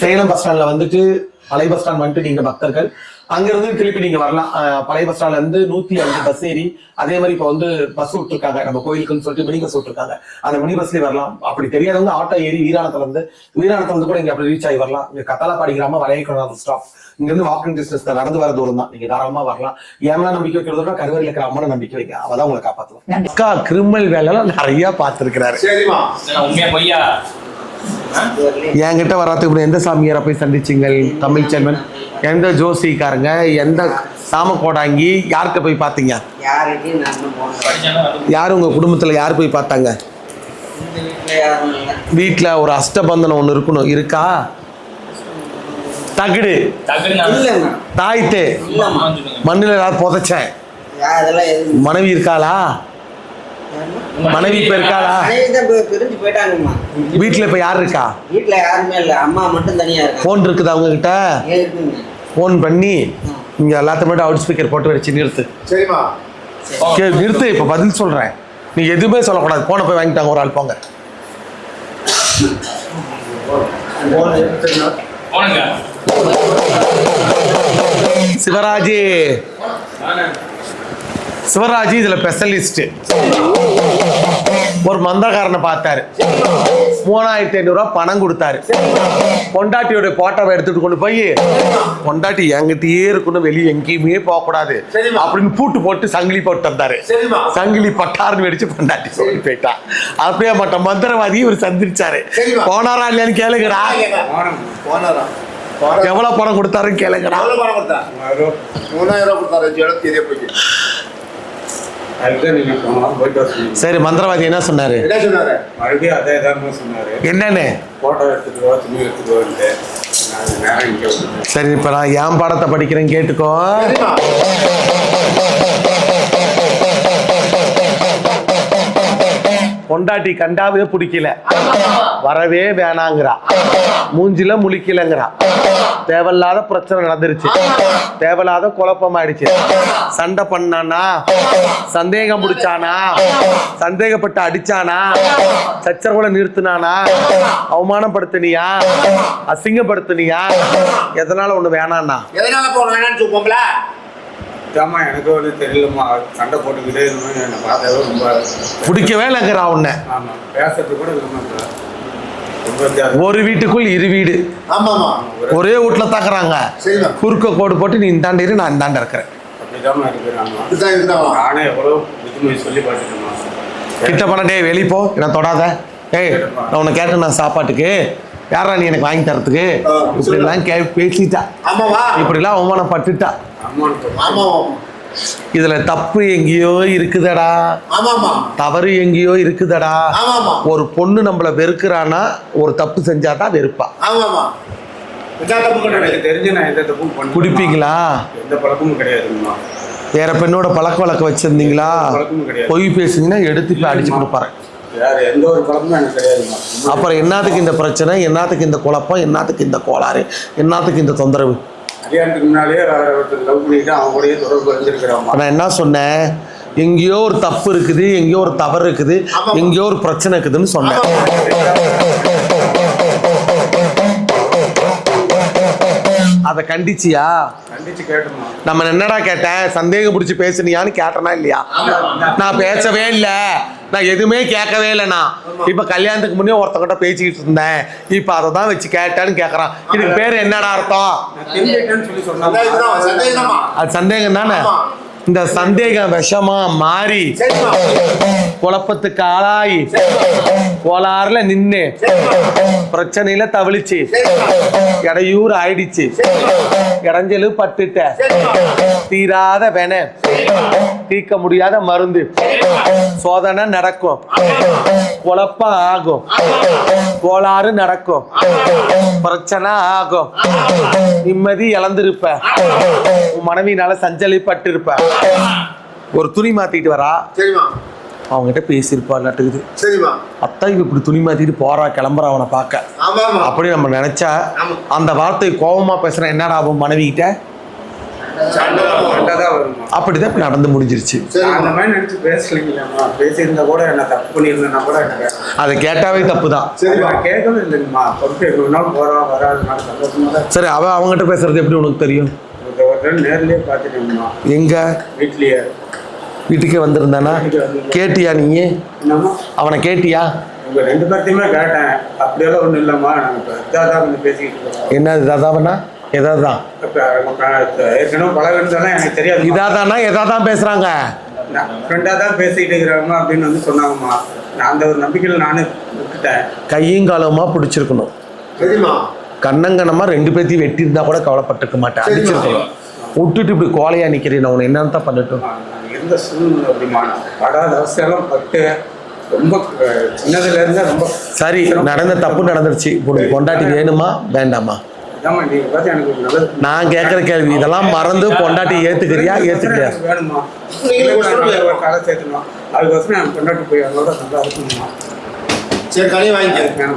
Salem bus ஸ்டாண்ட்ல வந்துட்டு பழைய பஸ் ஸ்டாண்ட் வந்துட்டு நீங்க பக்தர்கள் அங்கிருந்து திருப்பி நீங்க வரலாம். பழைய பஸ் ஸ்டாண்ட்ல இருந்து 105 பஸ் ஏறி அதே மாதிரி இப்ப வந்து பஸ் விட்டுருக்காங்க நம்ம கோயிலுக்குன்னு சொல்லிட்டு மினி பஸ் விட்டுருக்காங்க. அந்த மினி பஸ்லயே வரலாம். அப்படி தெரியாதவங்க ஆட்டோ ஏறி வீராணத்துல இருந்து கூட இங்க அப்படி ரீச் ஆகி வரலாம். இங்க கத்தாலப்பாடி கிராமம் வளையக்குளம் ஸ்டாப் இங்க இருந்து வாக்கிங் டிஸ்டன்ஸ் தான், நடந்து வர தூரம் தான். நீங்க தாராளமா வரலாம். ஏன்னா நம்பிக்கை வைக்கிறதோட கருவறையில் இருக்கிற அம்மனை நம்பிக்கை வைக்க, அவதான் உங்களை காப்பாத்துவோம். அக்கா கிரிமினல் வேலை நிறைய பார்த்திருக்கிறாரு. என்கிட்ட வர்றதுக்கு எந்த சாமியாரை போய் சந்திச்சிங்கள் தமிழ் செல்வன்? எந்த ஜோசிக்காரங்க, எந்த சாமக்கோடாங்கி, யார்கிட்ட போய் பார்த்தீங்க? யார் உங்க குடும்பத்துல யார் போய் பார்த்தாங்க? வீட்டுல ஒரு அஷ்டபந்தனம் ஒண்ணு இருக்கணும், இருக்கா? தகுடு தாய்த்தே மண்ணில் ஏதாவது புதைச்சேன். மனைவி இருக்காளா? மனைவி இப்ப இருக்காளா? வீட்டுல இப்ப யாரு இருக்கா? வீட்டுல யாருமே இல்ல, அம்மா மட்டும் தனியா இருக்கா. போன் இருக்குதா அவங்க கிட்ட? போன் பண்ணி இங்க எல்லாத்தையும் அவுட் ஸ்பீக்கர் போட்டு வச்சு நிறுத்து. சரிமா நிறுத்து. இப்ப பதில் சொல்றேன், நீ எதுவுமே சொல்லக்கூடாது. போன போய் வாங்கிட்டாங்க ஒரு ஆள், போங்க. சிவராஜ் இதுல ஸ்பெஷலிஸ்ட். ஒரு மந்திரக்காரனை பார்த்தாரு, 3500 ரூபாய் பணம் கொடுத்தாரு. பொண்டாட்டியோட போட்டோவை எடுத்துட்டு கொண்டு போய், பொண்டாட்டி என்கிட்டயே இருக்கணும், வெளியே எங்கேயுமே போகக்கூடாது அப்படின்னு பூட்டு போட்டு சங்கிலி போட்டு வந்தாரு. சங்கிலி பட்டாருன்னு வெடிச்சு பொண்டாட்டி சொல்லி போயிட்டா. அப்படியே மட்டும் மந்திரவாதி இவர் சந்திச்சாரு. போனாரா இல்லையான்னு கேளுங்கடா. எவ்வளவு பணம் கொடுத்தாருன்னு கேளுங்கடா. 3000 கொடுத்தாரு. சரி, மந்திரவாதி என்ன சொன்னாரு? என்னன்னு? சரி, இப்ப நான் என் பாடத்தை படிக்கிறேன், கேட்டுக்கோ. பொண்டாட்டி கண்டாவே பிடிக்கல, வரவே வேணாங்கிறா, மூஞ்சில முழிக்கலங்கிறா. தேவையில்லாத பிரச்சனை நடந்துருச்சு, தேவையில்லாத குழப்பம் ஆயிடுச்சு. சண்டை பண்ணானா, சந்தேகம் பிடிச்சானா, சந்தேகப்பட்டு அடிச்சானா, சச்சரவுல நிறுத்தினானா, அவமானப்படுத்தினியா, அசிங்கப்படுத்தினியா, எதனால ஒண்ணு வேணான்னா? எனக்கு வந்து தெரியலம்மா, சண்டை போட்டுக்கிட்டே என்ன பார்த்தாவே ரொம்ப பிடிக்கவே இல்லைங்கிறா உன்னை. பேசுறது கூட ஒரு வீட்டுக்குள் இரு வீடு, ஒரே வீட்டுல தாக்குறாங்க. குறுக்க கோடு போட்டு நீ இந்தாண்ட இரு, நான் இந்தாண்ட இருக்கிறேன். நானே எவ்வளோ புதுமை சொல்லி பார்த்துட்டேன். கிட்ட பண்ண, டே வெளியே போ, என்ன தொடாத. ஏய், நான் உன்னை கேட்டேன், நான் சாப்பாட்டுக்கு யாரா நீ எனக்கு வாங்கி தரத்துக்கு? இப்படி எல்லாம் பேசிட்டா, இப்படி எல்லாம் அவமானப்பட்டுட்டா. இதுல தப்பு எங்கேயோ இருக்குதடா, தவறு எங்கேயோ இருக்குதடா. ஒரு பொண்ணு நம்மள வெறுக்கிறானா, ஒரு தப்பு செஞ்சாதான் வெறுப்பா. குடிப்பீங்களா? எந்த பழக்கமும் கிடையாதுமா. வேற பெண்ணோட பழக்க வழக்கம் வச்சிருந்தீங்களா? பொய் பேசுங்கன்னா எடுத்து இப்ப அடிச்சு கொடுப்பாரு. எந்த ஒரு பழக்கமும் எனக்கு கிடையாதுமா. அப்புறம் என்னத்துக்கு இந்த பிரச்சனை, என்னத்துக்கு இந்த குழப்பம், என்னத்துக்கு இந்த கோளாறு, என்னத்துக்கு இந்த தொந்தரவு? கல்யாணத்துக்கு முன்னாலேயே லவ் பண்ணிட்டு அவங்க கூடயே தொடர்பு வச்சிருக்கிறோம். நான் என்ன சொன்னேன்? எங்கேயோ ஒரு தப்பு இருக்குது, எங்கேயோ ஒரு தவறு இருக்குது, எங்கேயோ ஒரு பிரச்சனை இருக்குதுன்னு சொன்னேன். அதை கண்டிச்சியா? கண்டிச்சு கேட்டோமா. நம்ம என்னடா கேட்டேன்? சந்தேகம் பிடிச்சி பேசுனியான்னு கேட்டனா இல்லையா? நான் பேசவே இல்லை, நான் எதுவுமே கேட்கவே இல்லைண்ணா. இப்ப கல்யாணத்துக்கு முன்னே ஒருத்தங்கிட்ட பேசிக்கிட்டு இருந்தேன், இப்ப அதை தான் வச்சு கேட்டான்னு கேட்கறான். இதுக்கு பேரு என்னடா அர்த்தம்? அது சந்தேகம் தானே. இந்த சந்தேகம் விஷமா மாறி குழப்பத்துக்கு ஆளாயி கோளாறுல நின்று பிரச்சனையில தவிழிச்சு இடையூறு ஆயிடுச்சு, இடைஞ்சலு பட்டுட்ட, தீராத வென, தீர்க்க முடியாத மருந்து, சோதனை நடக்கும், குழப்பம் ஆகும், கோளாறு நடக்கும், பிரச்சனை ஆகும், நிம்மதி இழந்திருப்ப, உன் மனைவினால சஞ்சலிப்பட்டு இருப்ப. ஒரு துணி மாத்திட்டு வரா, அவங்ககிட்ட பேசியிருப்பா நட்டுக்குது. அத்தான் இப்படி துணி மாத்திட்டு போறா, கிளம்புறா அவனை பார்க்க. அப்படி நம்ம நினைச்சா அந்த வார்த்தை கோபமா பேசுற என்னடா ஆகும்? மனைவி கிட்ட சண்டை தான் வருமா. அப்படிதான் இப்ப நடந்து முடிஞ்சிருச்சு. நான் சரிம்மா. அந்த மாதிரி நினைச்சு பேசலைங்களாம்மா. பேசியிருந்தா கூட என்ன தப்பு பண்ணியிருந்தேன்னா கூட எனக்கு அதை கேட்டாவே தப்பு தான். சரிம்மா. நான் கேட்கவே இல்லைங்கம்மா. பொறுத்து எவ்வளோ நாள் போகிறோம் வராதுனால சந்தோஷமா தான் சரி, அவங்ககிட்ட பேசுறது எப்படி உனக்கு தெரியும்? ஒரு டைம் நேர்லயே பார்த்துட்டேங்கம்மா. எங்க வீட்லயே வீட்டுக்கே வந்திருந்தானா? கேட்டியா நீ? என்னம்மா அவனை கேட்டியா? உங்க 2 பேர்த்தையுமே கேட்டேன். அப்படியெல்லாம் ஒன்றும் இல்லைம்மா. நாங்கள் இப்போ இதாக தான் கொஞ்சம் பேசிக்கிட்டு இருக்கோம். என்ன இதாதாவனா? எதாதான் ஏற்கனவே பழகிருந்தாலும் எனக்கு தெரியாது. இதாதானா எதாதான் பேசுறாங்க? ஃப்ரெண்டாக தான் பேசிக்கிட்டு இருக்கிறாங்கம்மா அப்படின்னு வந்து சொன்னாங்கம்மா. நான் அந்த ஒரு நம்பிக்கையில் நானே விட்டுட்டேன். கையும் காலமா பிடிச்சிருக்கணும். சரிம்மா. கண்ணங்கனமா 2 பேர்த்தையும் வெட்டி இருந்தா கூட கவலைப்பட்டிருக்க மாட்டேன். அடிச்சிருக்கணும். விட்டுட்டு இப்படி கோலையா நிக்கிறேன். நான் உன்னை என்னன்னு தான் பண்ணட்டும்? நான் இருந்த சூழ்நிலை அப்படிமா நான் படாத அவசியம் பட்டு ரொம்ப சின்னதுல இருந்தா ரொம்ப சரி, நடந்த தப்பு நடந்துருச்சு. இப்போ உனக்கு பொண்டாட்டி வேணுமா வேண்டாமா? அதாம்மா நீங்க பார்த்து எனக்கு ஒரு நல்லது. நான் கேட்குற கேள்வி இதெல்லாம் மறந்து பொண்டாட்டி ஏத்துக்கிறியா ஏத்துக்கிறியா? எனக்கு வேணுமா? ஒரு காலை சேர்த்துணும். அதுக்கோசரம் என் பொண்டாட்டி போய் அவங்களோட நல்லா இருக்கணுமா. சரி, கனி வாங்கிக்க. எனக்கு வேணும்.